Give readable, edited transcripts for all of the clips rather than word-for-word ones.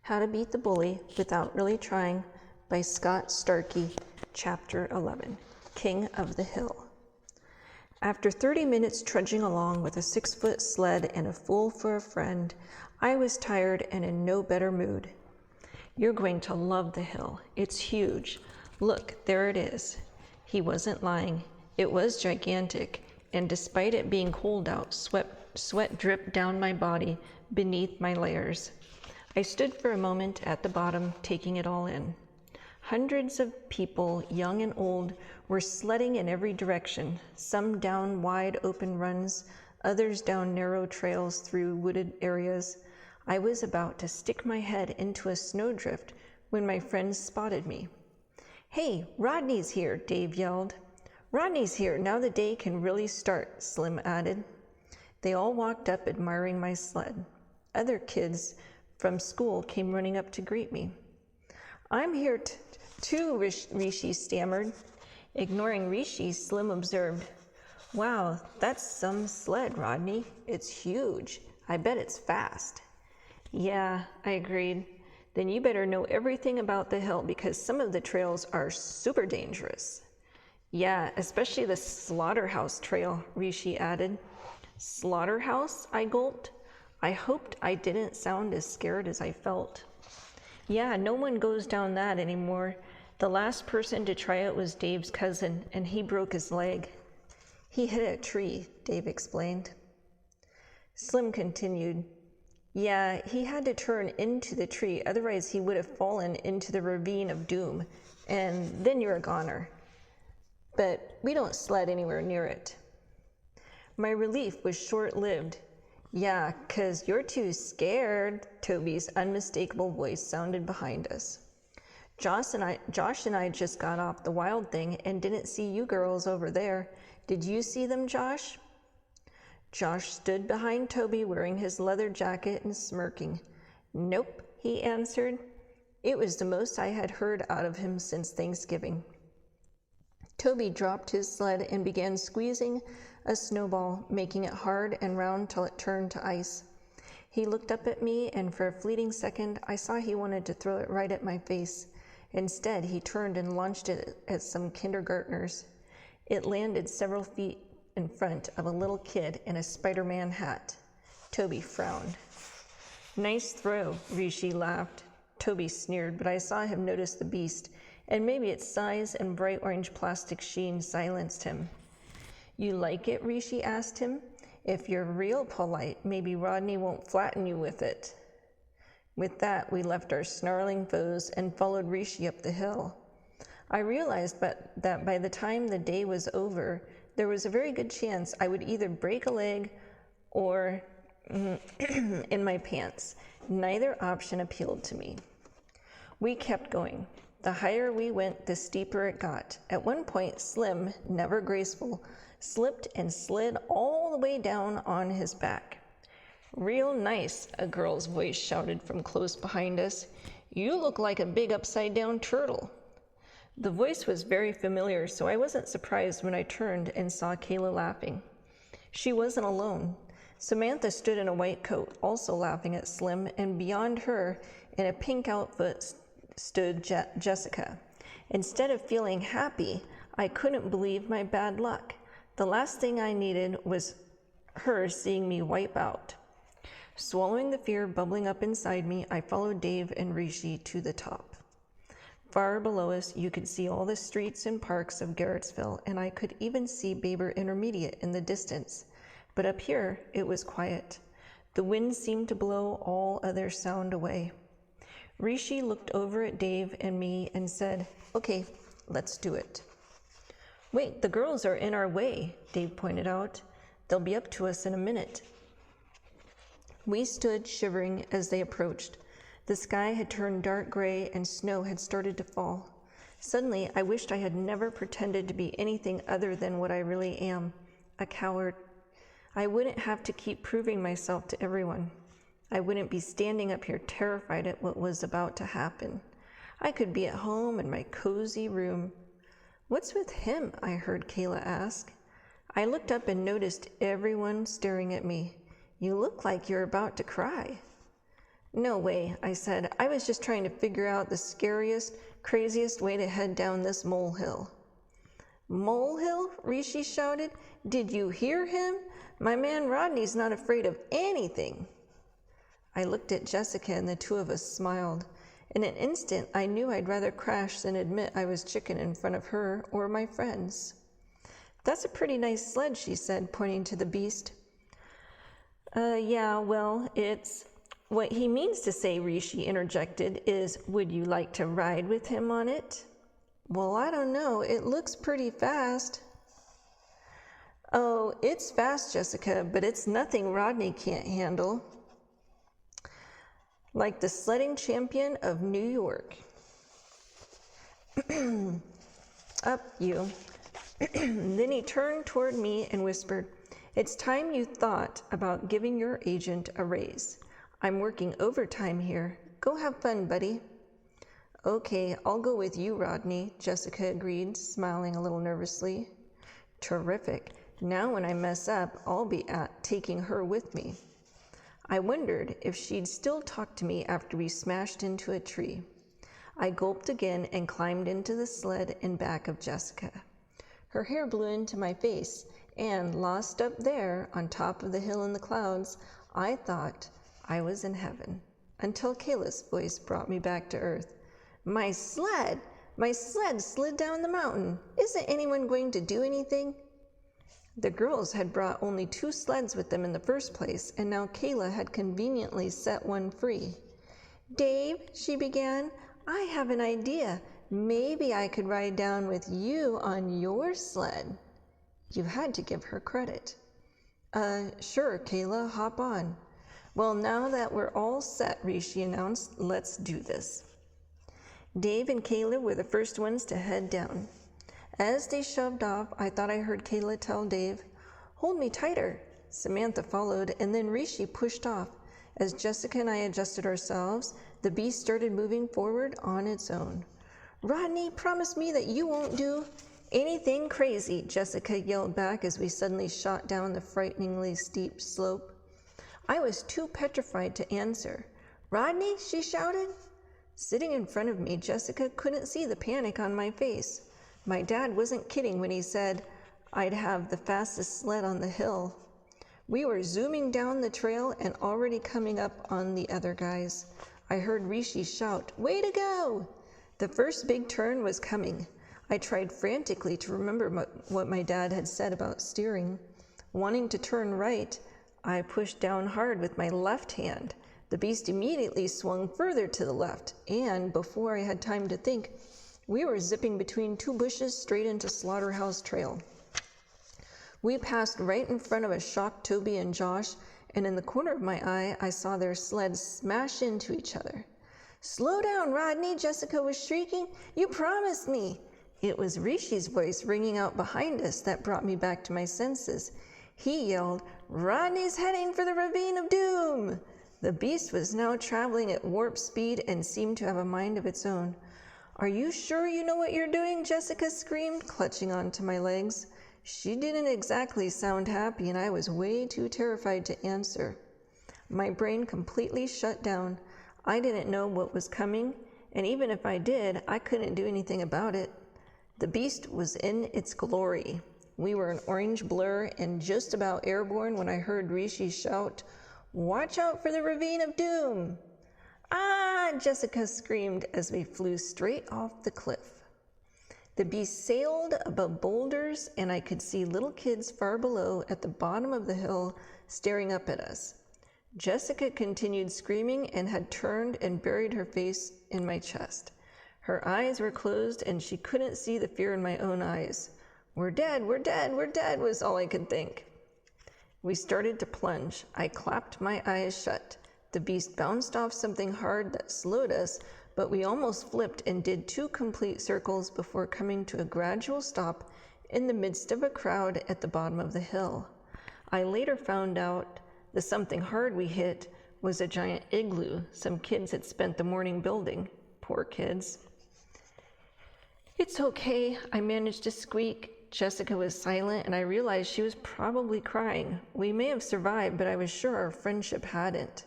How to Beat the Bully Without Really Trying by Scott Starkey, Chapter 11, King of the Hill. After 30 minutes trudging along with a 6-foot sled and a fool for a friend, I was tired and in no better mood. You're going to love the hill. It's huge. Look, there it is. He wasn't lying. It was gigantic, and despite it being cold out, sweat dripped down my body beneath my layers. I stood for a moment at the bottom, taking it all in. Hundreds of people, young and old, were sledding in every direction, some down wide open runs, others down narrow trails through wooded areas. I was about to stick my head into a snowdrift when my friends spotted me. "Hey, Rodney's here," Dave yelled. "Rodney's here, now the day can really start," Slim added. They all walked up, admiring my sled. Other kids from school came running up to greet me. "I'm here too," Rishi stammered. Ignoring Rishi, Slim observed, "Wow, that's some sled, Rodney. It's huge. I bet it's fast." "Yeah," I agreed. "Then you better know everything about the hill because some of the trails are super dangerous." "Yeah, especially the Slaughterhouse Trail," Rishi added. "Slaughterhouse?" I gulped. I hoped I didn't sound as scared as I felt. "Yeah, no one goes down that anymore. The last person to try it was Dave's cousin, and he broke his leg." "He hit a tree," Dave explained. Slim continued, "Yeah, he had to turn into the tree, otherwise he would have fallen into the ravine of doom, and then you're a goner. But we don't sled anywhere near it." My relief was short-lived. "Yeah, 'cause you're too scared," Toby's unmistakable voice sounded behind us. Josh and I just got off the Wild Thing and didn't see you girls over there. Did you see them, Josh? Josh stood behind Toby wearing his leather jacket and smirking. "Nope," he answered. It was the most I had heard out of him since Thanksgiving. Toby dropped his sled and began squeezing a snowball, making it hard and round till it turned to ice. He looked up at me, and for a fleeting second, I saw he wanted to throw it right at my face. Instead, he turned and launched it at some kindergartners. It landed several feet in front of a little kid in a Spider-Man hat. Toby frowned. "Nice throw," Rishi laughed. Toby sneered, but I saw him notice the beast, and maybe its size and bright orange plastic sheen silenced him. "You like it?" Rishi asked him. "If you're real polite, maybe Rodney won't flatten you with it." With that, we left our snarling foes and followed Rishi up the hill. I realized that by the time the day was over, there was a very good chance I would either break a leg or in my pants. Neither option appealed to me. We kept going. The higher we went, the steeper it got. At one point, Slim, never graceful, slipped and slid all the way down on his back. "Real nice," a girl's voice shouted from close behind us. "You look like a big upside-down turtle." The voice was very familiar, so I wasn't surprised when I turned and saw Kayla laughing. She wasn't alone. Samantha stood in a white coat, also laughing at Slim, and beyond her, in a pink outfit, stood Jessica. Instead of feeling happy, I couldn't believe my bad luck. The last thing I needed was her seeing me wipe out. Swallowing the fear bubbling up inside me, I followed Dave and Rishi to the top. Far below us, you could see all the streets and parks of Garrettsville, and I could even see Baber Intermediate in the distance. But up here, it was quiet. The wind seemed to blow all other sound away. Rishi looked over at Dave and me and said, "Okay, let's do it." "Wait, the girls are in our way," Dave pointed out. "They'll be up to us in a minute." We stood shivering as they approached. The sky had turned dark gray and snow had started to fall. Suddenly, I wished I had never pretended to be anything other than what I really am, a coward. I wouldn't have to keep proving myself to everyone. I wouldn't be standing up here terrified at what was about to happen. I could be at home in my cozy room. "What's with him?" I heard Kayla ask. I looked up and noticed everyone staring at me. "You look like you're about to cry." No way, I said. I was just trying to figure out the scariest, craziest way to head down this molehill. Molehill? Rishi shouted. Did you hear him? My man Rodney's not afraid of anything. I looked at Jessica and the two of us smiled. In an instant, I knew I'd rather crash than admit I was chicken in front of her or my friends. That's a pretty nice sled, she said, pointing to the beast. Yeah, well, it's... What he means to say, Rishi interjected, is, would you like to ride with him on it? Well, I don't know. It looks pretty fast. Oh, it's fast, Jessica, but it's nothing Rodney can't handle. Like the sledding champion of New York. Up you. Then he turned toward me and whispered, it's time you thought about giving your agent a raise. I'm working overtime here. Go have fun, buddy. Okay, I'll go with you, Rodney, Jessica agreed, smiling a little nervously. Terrific. Now when I mess up, I'll be taking her with me. I wondered if she'd still talk to me after we smashed into a tree. I gulped again and climbed into the sled in back of Jessica. Her hair blew into my face, and lost up there on top of the hill in the clouds, I thought I was in heaven, until Kayla's voice brought me back to earth. My sled! My sled slid down the mountain. Isn't anyone going to do anything? The girls had brought only 2 sleds with them in the first place, and now Kayla had conveniently set one free. Dave, she began, I have an idea. Maybe I could ride down with you on your sled. You had to give her credit. Sure, Kayla, hop on. Well, now that we're all set, Rishi announced, let's do this. Dave and Kayla were the first ones to head down. As they shoved off, I thought I heard Kayla tell Dave, hold me tighter. Samantha followed, and then Rishi pushed off. As Jessica and I adjusted ourselves, the beast started moving forward on its own. Rodney, promise me that you won't do anything crazy, Jessica yelled back as we suddenly shot down the frighteningly steep slope. I was too petrified to answer. Rodney, she shouted. Sitting in front of me, Jessica couldn't see the panic on my face. My dad wasn't kidding when he said I'd have the fastest sled on the hill. We were zooming down the trail and already coming up on the other guys. I heard Rishi shout, way to go! The first big turn was coming. I tried frantically to remember what my dad had said about steering. Wanting to turn right, I pushed down hard with my left hand. The beast immediately swung further to the left, and before I had time to think, we were zipping between 2 bushes straight into Slaughterhouse Trail. We passed right in front of a shocked Toby and Josh, and in the corner of my eye, I saw their sleds smash into each other. Slow down, Rodney, Jessica was shrieking. You promised me. It was Rishi's voice ringing out behind us that brought me back to my senses. He yelled, Rodney's heading for the Ravine of Doom. The beast was now traveling at warp speed and seemed to have a mind of its own. Are you sure you know what you're doing? Jessica screamed, clutching onto my legs. She didn't exactly sound happy, and I was way too terrified to answer. My brain completely shut down. I didn't know what was coming, and even if I did, I couldn't do anything about it. The beast was in its glory. We were an orange blur and just about airborne when I heard Rishi shout, Watch out for the Ravine of Doom! Ah! Jessica screamed as we flew straight off the cliff. The beast sailed above boulders, and I could see little kids far below at the bottom of the hill staring up at us. Jessica continued screaming and had turned and buried her face in my chest. Her eyes were closed, and she couldn't see the fear in my own eyes. We're dead, we're dead, we're dead, was all I could think. We started to plunge. I clapped my eyes shut. The beast bounced off something hard that slowed us, but we almost flipped and did 2 complete circles before coming to a gradual stop in the midst of a crowd at the bottom of the hill. I later found out the something hard we hit was a giant igloo some kids had spent the morning building. Poor kids. It's okay, I managed to squeak. Jessica was silent, and I realized she was probably crying. We may have survived, but I was sure our friendship hadn't.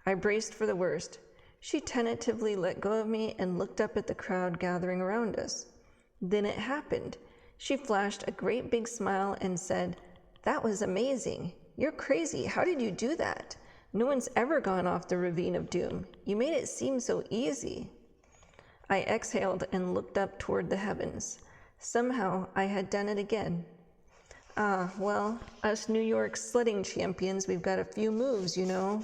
I braced for the worst. She tentatively let go of me and looked up at the crowd gathering around us. Then it happened. She flashed a great big smile and said, "That was amazing. You're crazy. How did you do that? No one's ever gone off the ravine of doom. You made it seem so easy." I exhaled and looked up toward the heavens. Somehow I had done it again. Well, us New York sledding champions, we've got a few moves, you know.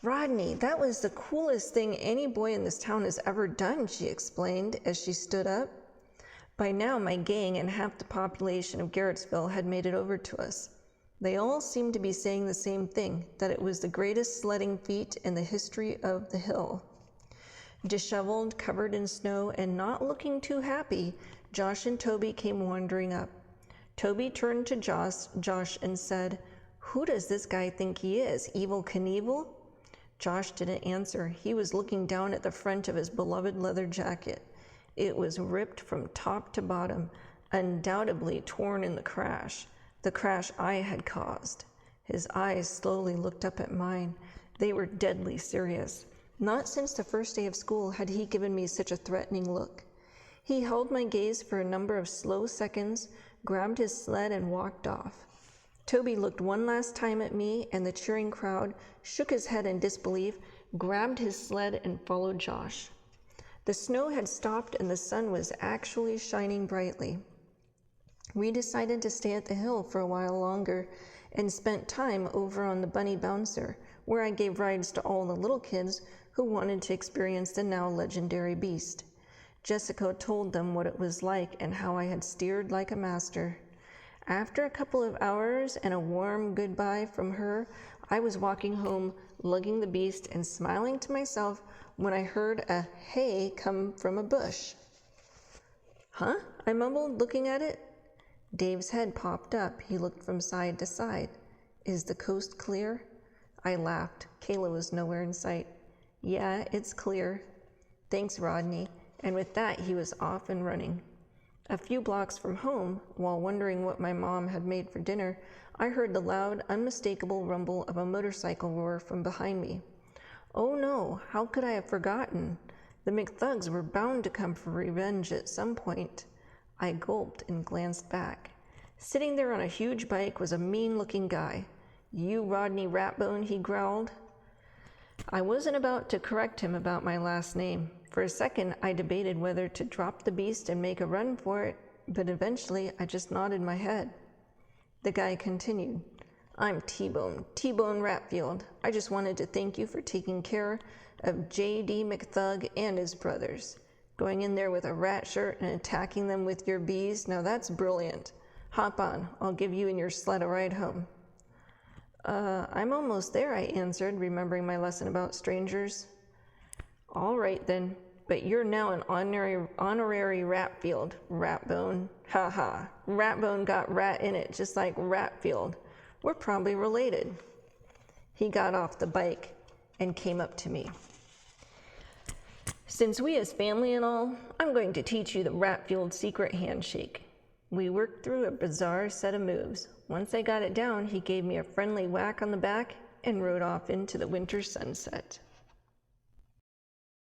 "Rodney, that was the coolest thing any boy in this town has ever done," she explained as she stood up. By now, my gang and half the population of Garrettsville had made it over to us. They all seemed to be saying the same thing, that it was the greatest sledding feat in the history of the hill. Disheveled, covered in snow, and not looking too happy, Josh and Toby came wandering up. Toby turned to Josh and said, "Who does this guy think he is, Evel Knievel?" Josh didn't answer. He was looking down at the front of his beloved leather jacket. It was ripped from top to bottom, undoubtedly torn in the crash I had caused. His eyes slowly looked up at mine. They were deadly serious. Not since the first day of school had he given me such a threatening look. He held my gaze for a number of slow seconds, grabbed his sled, and walked off. Toby looked one last time at me, and the cheering crowd shook his head in disbelief, grabbed his sled, and followed Josh. The snow had stopped, and the sun was actually shining brightly. We decided to stay at the hill for a while longer and spent time over on the Bunny Bouncer, where I gave rides to all the little kids who wanted to experience the now legendary beast. Jessica told them what it was like and how I had steered like a master. After a couple of hours and a warm goodbye from her, I was walking home, lugging the beast and smiling to myself when I heard a "hey" come from a bush. "Huh?" I mumbled, looking at it. Dave's head popped up. He looked from side to side. "Is the coast clear?" I laughed. Kayla was nowhere in sight. "Yeah, it's clear." "Thanks, Rodney." And with that, he was off and running. A few blocks from home, while wondering what my mom had made for dinner, I heard the loud, unmistakable rumble of a motorcycle roar from behind me. Oh no, how could I have forgotten? The McThugs were bound to come for revenge at some point. I gulped and glanced back. Sitting there on a huge bike was a mean-looking guy. "You Rodney Ratbone," he growled. I wasn't about to correct him about my last name. For a second, I debated whether to drop the beast and make a run for it, but eventually I just nodded my head. The guy continued, "I'm T-Bone Ratfield. I just wanted to thank you for taking care of J.D. McThug and his brothers. Going in there with a rat shirt and attacking them with your bees, now that's brilliant. Hop on, I'll give you and your sled a ride home." I'm almost there," I answered, remembering my lesson about strangers. "All right then, but you're now an honorary Ratfield, Ratbone. Ha ha, Ratbone got rat in it just like Ratfield. We're probably related." He got off the bike and came up to me. "Since we is family and all, I'm going to teach you the Ratfield secret handshake." We worked through a bizarre set of moves. Once I got it down, he gave me a friendly whack on the back and rode off into the winter sunset.